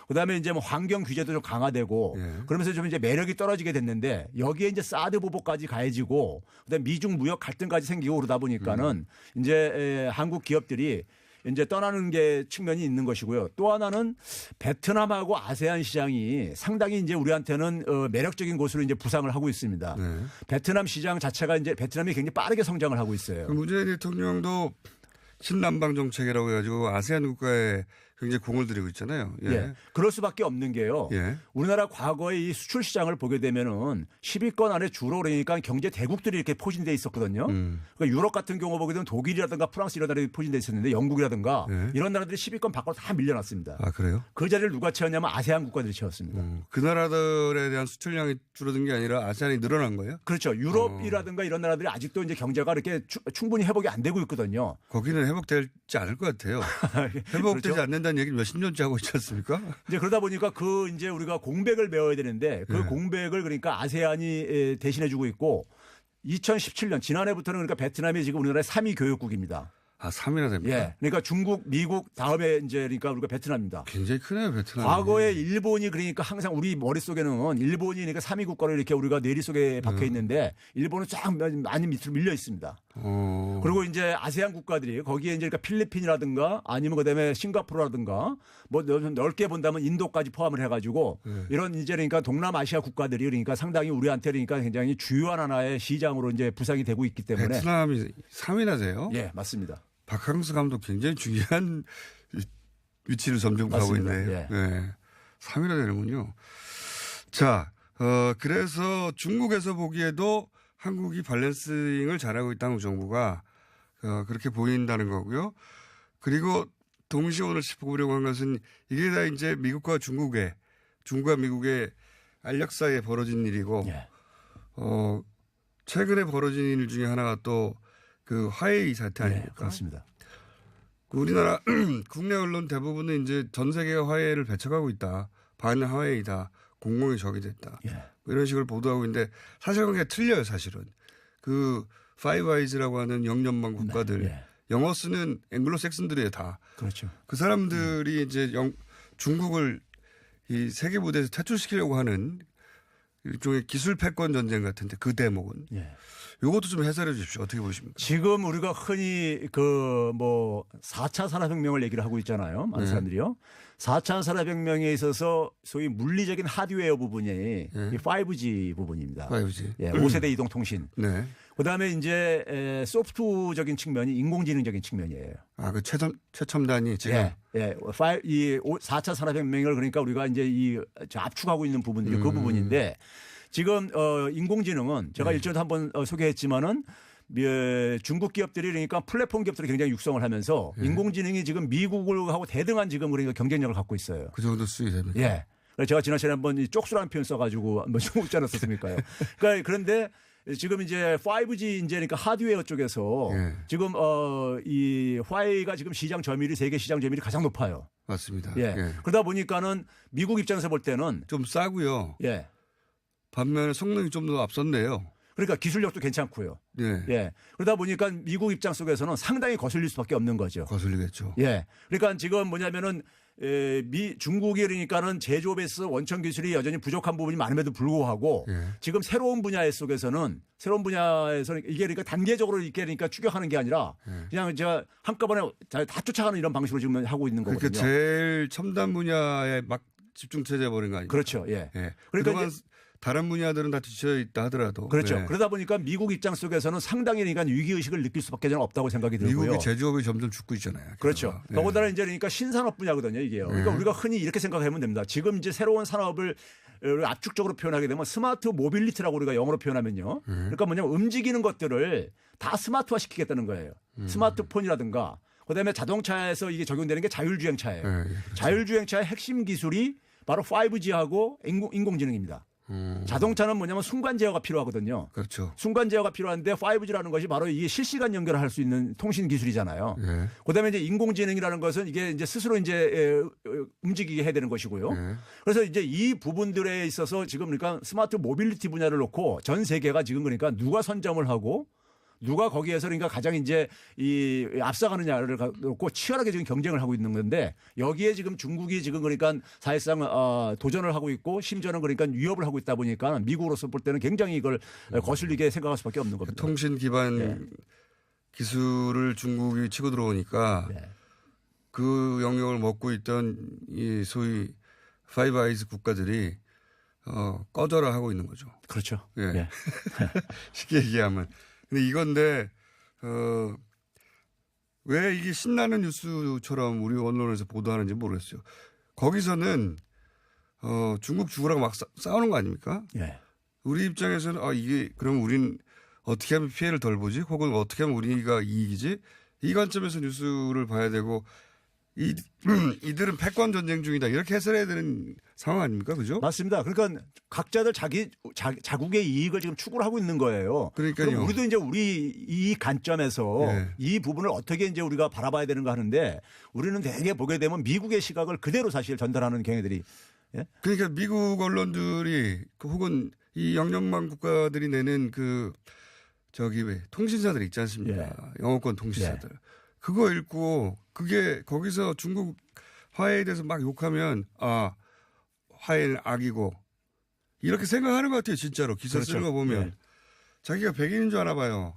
그다음에 이제 뭐 환경 규제도 좀 강화되고 그러면서 좀 이제 매력이 떨어지게 됐는데 여기에 이제 사드 보복까지 가해지고 그다음에 미중 무역 갈등까지 생기고 그러다 보니까는 이제 한국 기업들이 이제 떠나는 게 측면이 있는 것이고요. 또 하나는 베트남하고 아세안 시장이 상당히 이제 우리한테는 매력적인 곳으로 이제 부상을 하고 있습니다. 네. 베트남 시장 자체가 이제 베트남이 굉장히 빠르게 성장을 하고 있어요. 문재인 대통령도 신남방 정책이라고 해가지고 아세안 국가에 굉장히 공을 들이고 있잖아요. 예. 예. 그럴 수밖에 없는 게요. 예. 우리나라 과거에 이 수출 시장을 보게 되면은 10위권 안에 주로 그러니까 경제 대국들이 이렇게 포진돼 있었거든요. 그러니까 유럽 같은 경우 보게 되면 독일이라든가 프랑스 이런 나라들이 포진돼 있었는데 영국이라든가 이런 나라들이 10위권 밖으로 다 밀려났습니다. 아, 그래요? 그 자리를 누가 채웠냐면 아세안 국가들이 채웠습니다. 그 나라들에 대한 수출량이 줄어든 게 아니라 아세안이 늘어난 거예요? 그렇죠. 유럽이라든가 이런 나라들이 아직도 이제 경제가 이렇게 충분히 회복이 안 되고 있거든요. 거기는 회복되지 않을 것 같아요. 회복되지 그렇죠? 않는다는 얘기를 몇십 년째 하고 있지 않습니까? 이제 그러다 보니까 이제 우리가 공백을 메워야 되는데 그 공백을 그러니까 아세안이 대신해주고 있고 2017년 지난해부터는 그러니까 베트남이 지금 우리나라의 3위 교역국입니다. 아, 3위나 됩니까? 예. 그러니까 중국, 미국 다음에 이제 그러니까 우리가 베트남입니다. 굉장히 크네요, 베트남. 과거에 일본이 그러니까 항상 우리 머릿속에는 일본이 그러니까 3위 국가로 이렇게 우리가 뇌리 속에 박혀 있는데 일본은 쫙 많이 밑으로 밀려 있습니다. 그리고 이제 아세안 국가들이 거기에 이제 그러니까 필리핀이라든가 아니면 그다음에 싱가포르라든가 뭐 넓게 본다면 인도까지 포함을 해가지고 이런 이제 그러니까 동남아시아 국가들이 그러니까 상당히 우리한테 그러니까 굉장히 주요한 하나의 시장으로 이제 부상이 되고 있기 때문에 베트남이 3위나 돼요? 예, 맞습니다. 박항서 감독 굉장히 중요한 위치를 점령하고 있네요. 예. 네. 3위나 되는군요. 자, 그래서 중국에서 보기에도 한국이 밸런싱을 잘하고 있다는 정부가 그렇게 보인다는 거고요. 그리고 동시에 오늘 짚어보려고 한 것은 이게 다 이제 미국과 미국의 알력 사이에 벌어진 일이고, 예. 최근에 벌어진 일 중에 하나가 또 그 화웨이 사태 아닙니까? 네, 그렇습니다. 우리나라 국내 언론 대부분은 이제 전 세계가 화웨이를 배척하고 있다. 반 화웨이다. 공공의 적이 됐다. 예. 뭐 이런 식으로 보도하고 있는데 사실관계가 틀려요, 사실은. 그 파이브 아이즈라고 하는 영연방 국가들. 네, 예. 영어 쓰는 앵글로색슨들이에요, 다. 그렇죠. 그 사람들이 이제 중국을 이 세계 무대에서 퇴출시키려고 하는 일종의 기술 패권 전쟁 같은데 그 대목은. 예. 이것도 좀 해설해 주십시오. 어떻게 보십니까? 지금 우리가 흔히 4차 산업혁명을 얘기를 하고 있잖아요. 많은 사람들이요. 4차 산업혁명에 있어서 소위 물리적인 하드웨어 부분이 이 5G 부분입니다. 5G. 예, 5세대 이동통신. 네. 그다음에 이제 소프트적인 측면이 인공지능적인 측면이에요. 아, 그 최첨단이 지금. 예. 이 4차 산업혁명을 그러니까 우리가 이제 압축하고 있는 부분들이 그 부분인데 지금 인공지능은 제가 일전에 한번 소개했지만은 중국 기업들이 그러니까 플랫폼 기업들이 굉장히 육성을 하면서 인공지능이 지금 미국을 하고 대등한 지금 그러니까 경쟁력을 갖고 있어요. 그 정도 수익이 됩니까? 예. 그래서 제가 지난 시간에 한번 쪽수라는 표현 써가지고 한번 좀 웃잖았었습니까요? 그러니까 그런데 지금 이제 5G 이제 그러니까 하드웨어 쪽에서 지금 이 화웨이가 지금 시장 점유율이 세계 시장 점유율이 가장 높아요. 맞습니다. 예. 그러다 보니까는 미국 입장에서 볼 때는 좀 싸고요. 예. 반면에 성능이 좀 더 앞섰네요. 그러니까 기술력도 괜찮고요. 네. 예. 그러다 보니까 미국 입장 속에서는 상당히 거슬릴 수밖에 없는 거죠. 거슬리겠죠. 예. 그러니까 지금 뭐냐면은 중국이 그러니까는 제조업에서 원천 기술이 여전히 부족한 부분이 많음에도 불구하고 예. 지금 새로운 분야에 속에서는 이게 그러니까 단계적으로 이렇게 그러니까 추격하는 게 아니라 그냥 제가 한꺼번에 다 쫓아가는 이런 방식으로 지금 하고 있는 거거든요. 그러니까 제일 첨단 분야에 막 집중 체제 버린 거 아니에요? 그렇죠. 예. 예. 그러니까 그동안 다른 분야들은 다 뒤처져 있다 하더라도. 그렇죠. 네. 그러다 보니까 미국 입장 속에서는 상당히 그러니까 위기 의식을 느낄 수밖에 없다고 생각이 들고요. 미국의 제조업이 점점 죽고 있잖아요. 그렇죠. 네. 더군다나 이제 그러니까 신산업 분야거든요, 이게요. 그러니까 우리가 흔히 이렇게 생각하면 됩니다. 지금 이제 새로운 산업을 압축적으로 표현하게 되면 스마트 모빌리티라고 우리가 영어로 표현하면요. 그러니까 뭐냐면 움직이는 것들을 다 스마트화 시키겠다는 거예요. 스마트폰이라든가 그다음에 자동차에서 이게 적용되는 게 자율주행차예요. 그렇죠. 자율주행차의 핵심 기술이 바로 5G하고 인공지능입니다. 자동차는 뭐냐면 순간 제어가 필요하거든요. 그렇죠. 순간 제어가 필요한데 5G라는 것이 바로 이게 실시간 연결을 할 수 있는 통신 기술이잖아요. 예. 그다음에 이제 인공지능이라는 것은 이게 이제 스스로 이제 움직이게 해야 되는 것이고요. 예. 그래서 이제 이 부분들에 있어서 지금 그러니까 스마트 모빌리티 분야를 놓고 전 세계가 지금 그러니까 누가 선점을 하고 누가 거기에서 그러니까 가장 이제 이 앞서가느냐를 놓고 치열하게 지금 경쟁을 하고 있는 건데 여기에 지금 중국이 지금 그러니까 사실상 도전을 하고 있고 심지어는 그러니까 위협을 하고 있다 보니까 미국으로서 볼 때는 굉장히 이걸 거슬리게 생각할 수밖에 없는 겁니다. 통신 기반 기술을 중국이 치고 들어오니까 그 영역을 먹고 있던 이 소위 파이브 아이즈 국가들이 꺼져라 하고 있는 거죠. 그렇죠. 예. 예. 쉽게 얘기하면. 근데 이건데, 왜 이게 신나는 뉴스처럼 우리 언론에서 보도하는지 모르겠어요. 거기서는, 중국 죽으라고 막 싸우는 거 아닙니까? 예. 우리 입장에서는, 이게, 그럼 우린 어떻게 하면 피해를 덜 보지? 혹은 어떻게 하면 우리가 이익이지? 이 관점에서 뉴스를 봐야 되고, 이들은 패권 전쟁 중이다. 이렇게 해설해야 되는 상황 아닙니까? 그죠? 맞습니다. 그러니까 각자들 자국의 이익을 지금 추구를 하고 있는 거예요. 그러니까요. 그럼 우리도 이제 우리 이 관점에서 네. 이 부분을 어떻게 이제 우리가 바라봐야 되는가 하는데 우리는 대개 보게 되면 미국의 시각을 그대로 사실 전달하는 경우들이 그러니까 미국 언론들이 혹은 이 영연방 국가들이 내는 통신사들 있지 않습니까? 영어권 통신사들. 그거 읽고 그게 거기서 중국 화해에 대해서 막 욕하면 화해는 악이고 이렇게 생각하는 것 같아요. 진짜로 기사 그렇죠. 쓰는 거 보면 자기가 백인인 줄 아나 봐요.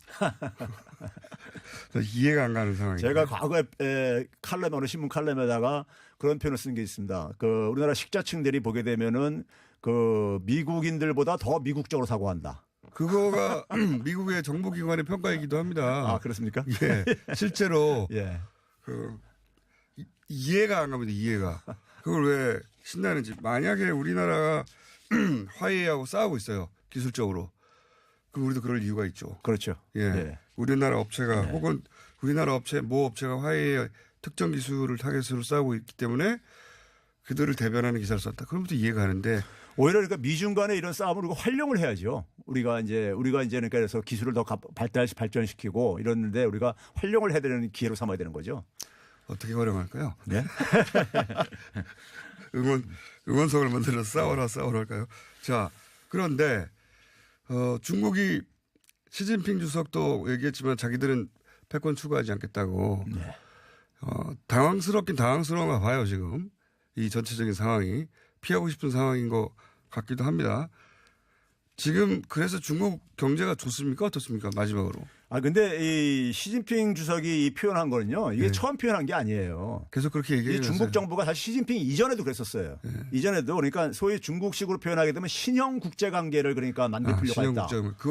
이해가 안 가는 상황이에요. 제가 과거에 어느 신문 칼럼에다가 그런 표현을 쓴 게 있습니다. 우리나라 식자층들이 보게 되면은 미국인들보다 더 미국적으로 사고한다. 그거가 미국의 정보기관의 평가이기도 합니다. 그렇습니까? 예. 실제로 예. 이해가 안 갑니다. 이해가. 그걸 왜 신나는지. 만약에 우리나라가 화해하고 싸우고 있어요. 기술적으로. 그럼 우리도 그럴 이유가 있죠. 그렇죠. 예. 우리나라 업체가 혹은 우리나라 모 업체가 화해의 특정 기술을 타겟으로 싸우고 있기 때문에 그들을 대변하는 기사를 썼다. 그러면부터 이해가 가는데 오히려 그러니까 미중 간의 이런 싸움을 우리가 활용을 해야죠. 우리가 이제 그러니까 그래서 기술을 더 발전시키고 이러는데 우리가 활용을 해야 되는 기회로 삼아야 되는 거죠. 어떻게 활용할까요? 네. 응원석을 만들어서 싸우라 할까요? 자, 그런데 중국이 시진핑 주석도 얘기했지만 자기들은 패권 추구하지 않겠다고. 당황스럽긴 당황스러운가 봐요, 지금. 이 전체적인 상황이. 피하고 싶은 상황인 것 같기도 합니다. 지금 그래서 중국 경제가 좋습니까? 어떻습니까? 마지막으로. 근데 이 시진핑 주석이 이 표현한 거는요. 이게 처음 표현한 게 아니에요. 계속 그렇게 얘기해요. 중국 정부가 사실 시진핑 이전에도 그랬었어요. 이전에도 그러니까 소위 중국식으로 표현하게 되면 신형 국제관계를 그러니까 만들 필요가 있다.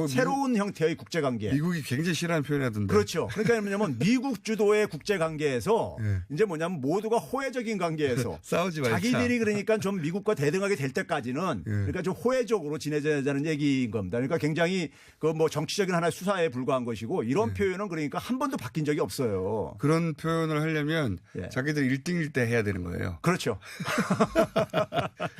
새로운 형태의 국제관계. 미국이 굉장히 싫어하는 표현하던데. 그렇죠. 그러니까 뭐냐면 미국 주도의 국제관계에서 이제 뭐냐면 모두가 호혜적인 관계에서 싸우지 말자. 자기들이 그러니까 좀 미국과 대등하게 될 때까지는 그러니까 좀 호혜적으로 지내자는 얘기인 겁니다. 그러니까 굉장히 정치적인 하나의 수사에 불과한 것이고 이런 표현은 그러니까 한 번도 바뀐 적이 없어요. 그런 표현을 하려면 자기들이 1등일 때 해야 되는 거예요. 그렇죠.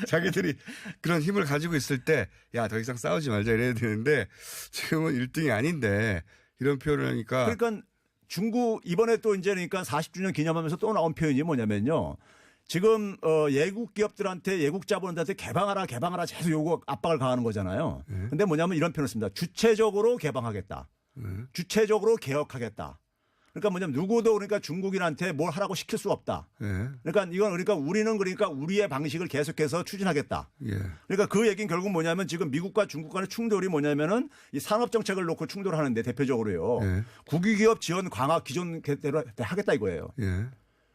자기들이 그런 힘을 가지고 있을 때 야, 더 이상 싸우지 말자 이래야 되는데 지금은 1등이 아닌데 이런 표현을 하니까. 그러니까 중국 이번에 또 이제 그러니까 40주년 기념하면서 또 나온 표현이 뭐냐면요. 지금 예국 기업들한테 예국 자본들한테 개방하라 계속 요구 압박을 가하는 거잖아요. 근데 뭐냐면 이런 표현을 씁니다. 주체적으로 개방하겠다. 주체적으로 개혁하겠다. 그러니까 뭐냐면 누구도 그러니까 중국인한테 뭘 하라고 시킬 수 없다. 예. 그러니까 우리는 그러니까 우리의 방식을 계속해서 추진하겠다. 예. 그러니까 그 얘기는 결국 뭐냐면 지금 미국과 중국 간의 충돌이 뭐냐면은 이 산업 정책을 놓고 충돌하는데 대표적으로요. 예. 국유기업 지원 강화 기존대로 하겠다 이거예요. 예.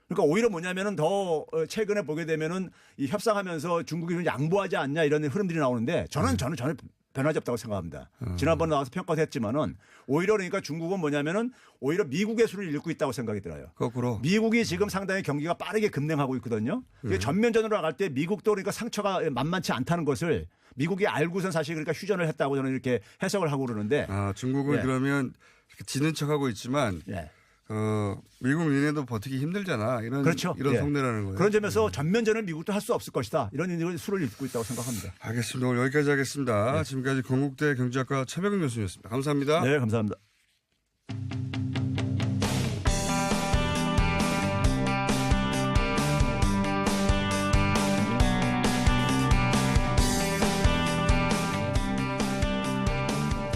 그러니까 오히려 뭐냐면은 더 최근에 보게 되면은 이 협상하면서 중국이 좀 양보하지 않냐 이런 흐름들이 나오는데 저는 전혀 변하지 없다고 생각합니다. 지난번에 나와서 평가도 했지만은 오히려 그러니까 중국은 뭐냐면은 오히려 미국의 수를 읽고 있다고 생각이 들어요. 거꾸로. 미국이 지금 상당히 경기가 빠르게 급냉하고 있거든요. 전면전으로 나갈 때 미국도 그러니까 상처가 만만치 않다는 것을 미국이 알고선 사실 그러니까 휴전을 했다고 저는 이렇게 해석을 하고 그러는데. 아, 중국은 예. 그러면 지는 척하고 있지만 예. 미국 니네도 버티기 힘들잖아. 이런 그렇죠. 이런 예. 속내라는 거예요. 그런 점에서 전면전을 미국도 할 수 없을 것이다. 이런 수를 읽고 있다고 생각합니다. 알겠습니다. 오늘 여기까지 하겠습니다. 네. 지금까지 건국대 경제학과 최백은 교수님이었습니다. 감사합니다. 네, 감사합니다.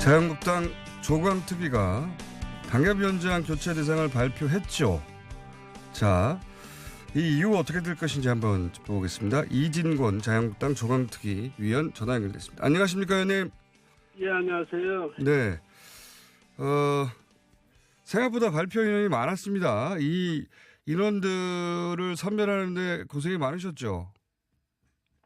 자유한국당 조광특위가 당협위원장 교체 대상을 발표했죠. 자, 이 이후 어떻게 될 것인지 한번 짚어보겠습니다. 이진권 자유한국당 조광특위 위원 전화 연결됐습니다. 안녕하십니까, 의원님? 예, 안녕하세요. 네. 생각보다 발표 인원이 많았습니다. 이 인원들을 선별하는데 고생이 많으셨죠?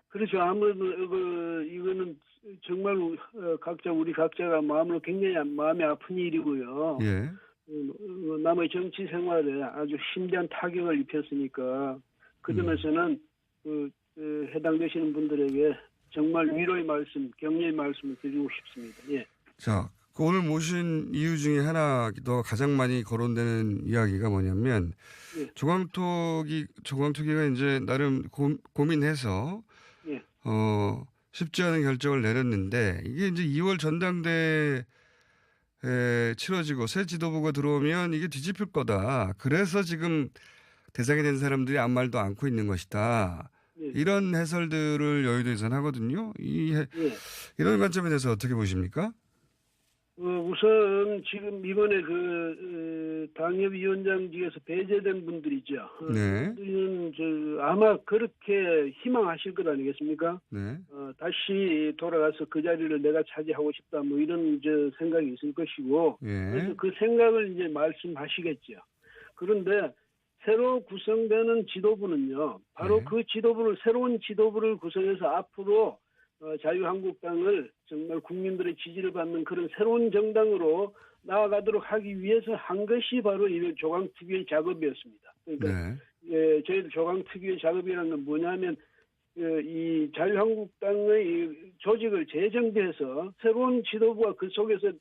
그렇죠. 아무래도 이거는 정말 우리 각자가 마음으로 굉장히 마음이 아픈 일이고요. 예. 남의 정치 생활에 아주 심대한 타격을 입혔으니까 그 점에서는 해당되시는 분들에게 정말 위로의 말씀, 격려의 말씀을 드리고 싶습니다. 예. 자, 오늘 모신 이유 중에 하나 더 가장 많이 거론되는 이야기가 뭐냐면 예. 조광특위가 이제 나름 고민해서 예. 쉽지 않은 결정을 내렸는데 이게 이제 2월 전당대회에 치러지고 새 지도부가 들어오면 이게 뒤집힐 거다. 그래서 지금 대상이 된 사람들이 아무 말도 않고 있는 것이다. 예. 이런 해설들을 여의도에서는 하거든요. 예. 이런 관점에 대해서 어떻게 보십니까? 우선 지금 이번에 당협위원장직에서 배제된 분들이죠. 네. 그들은 아마 그렇게 희망하실 것 아니겠습니까? 네. 다시 돌아가서 그 자리를 내가 차지하고 싶다, 뭐 이런 생각이 있을 것이고, 예. 그래서 그 생각을 이제 말씀하시겠죠. 그런데 새로 구성되는 지도부는요, 바로 네. 그 새로운 지도부를 구성해서 앞으로 자유한국당을 정말 국민들의 지지를 받는 그런 새로운 정당으로 나아가도록 하기 위해서 한 것이 바로 이 조광특위의 작업이었습니다. 그러니까 네. 저희들 조광특위의 작업이라는 건 뭐냐면 이 자유한국당의 이 조직을 재정비해서 새로운 지도부가 그 속에서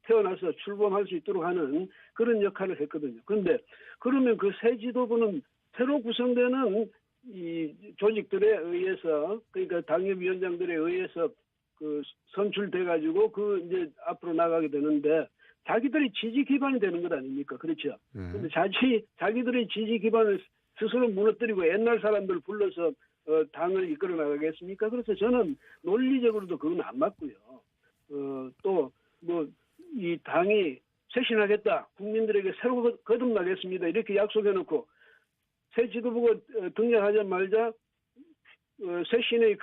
태어나서 출범할 수 있도록 하는 그런 역할을 했거든요. 그런데 그러면 그 새 지도부는 새로 구성되는 이 조직들에 의해서, 그러니까 당협위원장들에 의해서 선출돼 가지고 이제 앞으로 나가게 되는데 자기들이 지지 기반이 되는 것 아닙니까? 그렇죠. 근데 자기들의 지지 기반을 스스로 무너뜨리고 옛날 사람들 불러서 당을 이끌어 나가겠습니까? 그래서 저는 논리적으로도 그건 안 맞고요. 또 뭐 이 당이 쇄신하겠다, 국민들에게 새로 거듭나겠습니다, 이렇게 약속해놓고 새 지도부가 등장하자마자 쇄신의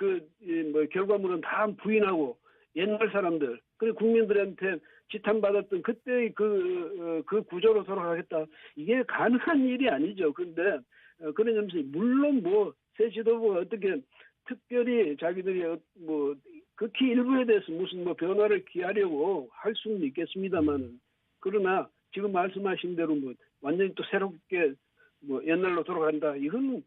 결과물은 다 부인하고 옛날 사람들, 그리고 국민들한테 지탄받았던 그때의 그 구조로 돌아가겠다, 이게 가능한 일이 아니죠. 그런데 그런 점에서 물론 새 지도부가 어떻게 특별히 자기들이 극히 일부에 대해서 무슨 변화를 기하려고 할 수는 있겠습니다만은, 그러나 지금 말씀하신 대로 완전히 또 새롭게 옛날로 돌아간다, 이건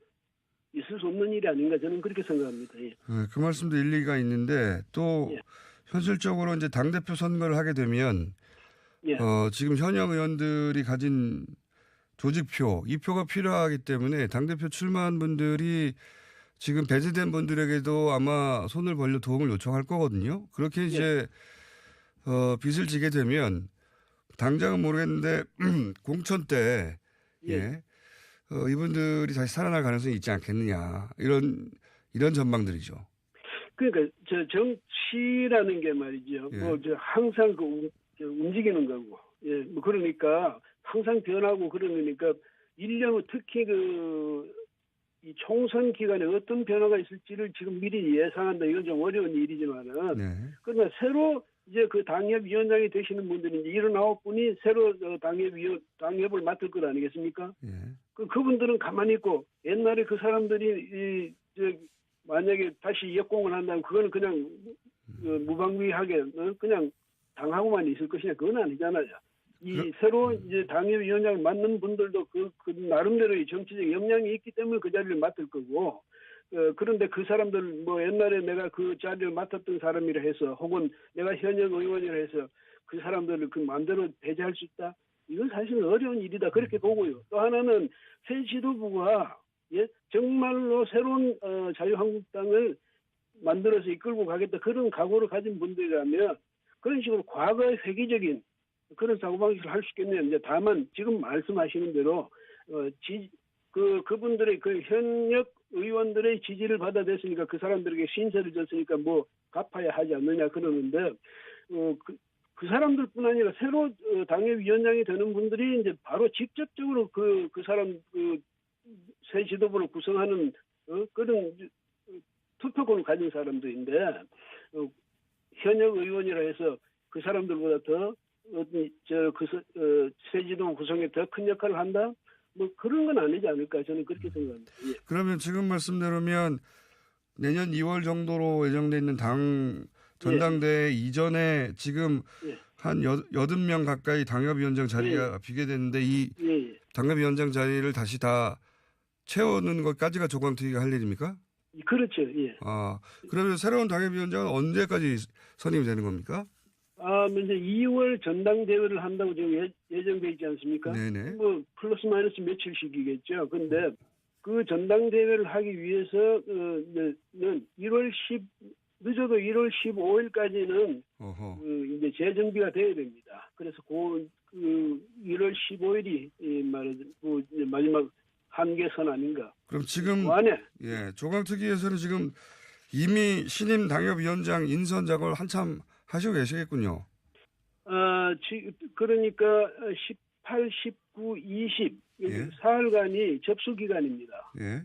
있을 수 없는 일이 아닌가, 저는 그렇게 생각합니다. 예. 그 말씀도 일리가 있는데 또 예. 현실적으로 이제 당대표 선거를 하게 되면 예. 지금 현역 의원들이 가진 조직표, 이 표가 필요하기 때문에 당대표 출마한 분들이 지금 배제된 분들에게도 아마 손을 벌려 도움을 요청할 거거든요. 그렇게 이제 빚을 지게 되면 당장은 모르겠는데 공천 때 이분들이 다시 살아날 가능성이 있지 않겠느냐, 이런 전망들이죠. 그러니까 정치라는 게 말이죠. 예. 항상 움직이는 거고. 예. 그러니까 항상 변하고 그러니까 1년 특히 이 총선 기간에 어떤 변화가 있을지를 지금 미리 예상한다. 이건 좀 어려운 일이지만은 네. 그러나 새로 이제 그 당협위원장이 되시는 분들이 이제 79분이 새로 당협을 맡을 것 아니겠습니까? 예. 그분들은 가만히 있고 옛날에 그 사람들이 만약에 다시 역공을 한다면 그거는 그냥 무방비하게 그냥 당하고만 있을 것이냐 그건 아니잖아요. 새로 이제 당협위원장을 맡는 분들도 그 나름대로의 정치적 역량이 있기 때문에 그 자리를 맡을 거고 그런데 그 사람들 뭐 옛날에 내가 그 자리를 맡았던 사람이라 해서 혹은 내가 현역 의원이라 해서 그 사람들을 그 마음대로 배제할 수 있다? 이건 사실은 어려운 일이다. 그렇게 보고요. 또 하나는 새 지도부가 정말로 새로운 자유한국당을 만들어서 이끌고 가겠다. 그런 각오를 가진 분들이라면 그런 식으로 과거의 획기적인 그런 사고방식을 할 수 있겠네요. 이제 다만 지금 말씀하시는 대로 그분들의 그 현역 의원들의 지지를 받아냈으니까 그 사람들에게 신세를 졌으니까 뭐 갚아야 하지 않느냐 그러는데 그 사람들뿐 아니라 새로 당협위원장이 되는 분들이 이제 바로 직접적으로 그 사람 새 지도부를 구성하는 그런 투표권을 가진 사람들인데 현역 의원이라 해서 그 사람들보다 더 새 지도부 구성에 더 큰 역할을 한다? 뭐 그런 건 아니지 않을까 저는 그렇게 생각합니다. 예. 그러면 지금 말씀대로면 내년 2월 정도로 예정돼 있는 당 전당대회 이전에 지금 한 80명 가까이 당협위원장 자리가 비게 됐는데 이 당협위원장 자리를 다시 다 채우는 것까지가 조광특위가 할 일입니까? 그렇죠. 예. 그러면 새로운 당협위원장은 언제까지 선임이 되는 겁니까? 이제 2월 전당대회를 한다고 지금 예정돼 있지 않습니까? 네네. 뭐 플러스 마이너스 며칠씩이겠죠. 근데 그 전당대회를 하기 위해서는 늦어도 1월 15일까지는 이제 재정비가 돼야 됩니다. 그래서 그 1월 15일이 이제 마지막 한계선 아닌가. 그럼 지금 조광특위에서는 지금 이미 신임 당협위원장 인선 작업을 한참 하시고 계시겠군요. 그러니까 18, 19, 20 사흘간이 접수 기간입니다. 예.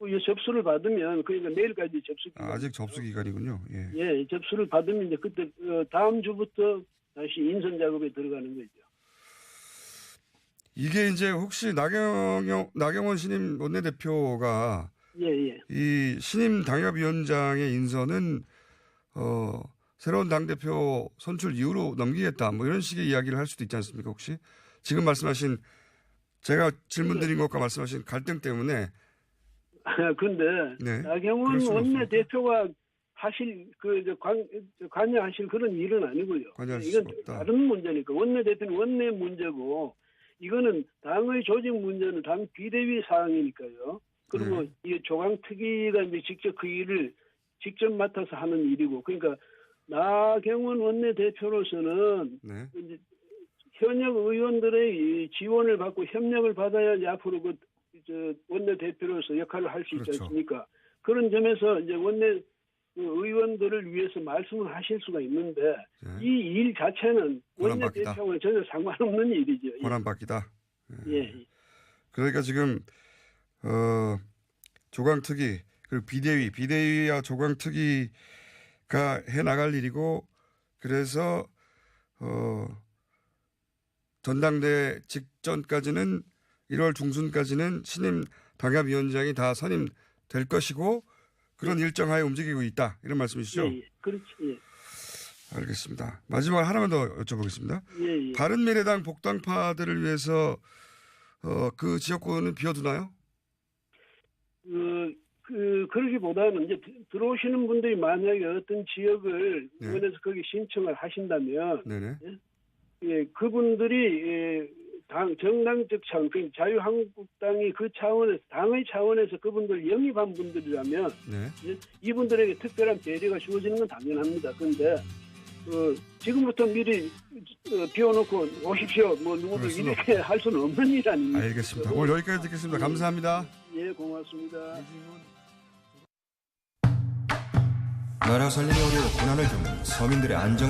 이 접수를 받으면 그러니까 내일까지 접수 기간. 아직 접수 기간이군요. 예. 예, 접수를 받으면 이제 그때 다음 주부터 다시 인선 작업에 들어가는 거죠. 이게 이제 혹시 나경원 신임 원내대표가 이 신임 당협위원장의 인선은 새로운 당대표 선출 이후로 넘기겠다 뭐 이런 식의 이야기를 할 수도 있지 않습니까 혹시? 지금 말씀하신 제가 질문 드린 것과 말씀하신 갈등 때문에 근데 나경원 원내대표가 관여하실 그런 일은 아니고요. 이건 다른 문제니까 원내대표는 원내 문제고 이거는 당의 조직 문제는 당 비대위 사항이니까요. 그리고 이 조광특위가 이제 직접 그 일을 직접 맡아서 하는 일이고 그러니까 나경원 원내대표로서는 이제 현역 의원들의 지원을 받고 협력을 받아야지 앞으로 원내대표로서 역할을 할 수 있지 않습니까? 그런 점에서 이제 의원들을 위해서 말씀을 하실 수가 있는데 이 일 자체는 원내대표하고는 전혀 상관없는 일이죠. 권한받기다. 예. 그러니까 지금 조광특위 그리고 비대위와 조광특위가 해나갈 일이고 그래서 전당대회 직전까지는 1월 중순까지는 신임 당협위원장이 다 선임될 것이고 그런 일정하에 움직이고 있다. 이런 말씀이시죠? 예. 그렇지. 예. 알겠습니다. 마지막 하나만 더 여쭤보겠습니다. 예. 바른미래당 복당파들을 위해서 그 지역구는 비워두나요? 그러기보다는 이제 들어오시는 분들이 만약에 어떤 지역을 의원에서 거기 신청을 하신다면 그분들이 정당적 차원, 자유한국당이 그 차원에서 당의 차원에서 그분들 영입한 분들이라면 이분들에게 특별한 배려가 주어지는 건 당연합니다. 그런데 지금부터 미리 비워놓고 오십시오. 뭐 누구들 이렇게 할 수는 없는 일 아닙니까? 알겠습니다. 오늘 여기까지 듣겠습니다. 감사합니다. 예, 고맙습니다. 나라 살림에 어려워 고난을 겪는 서민들의 안정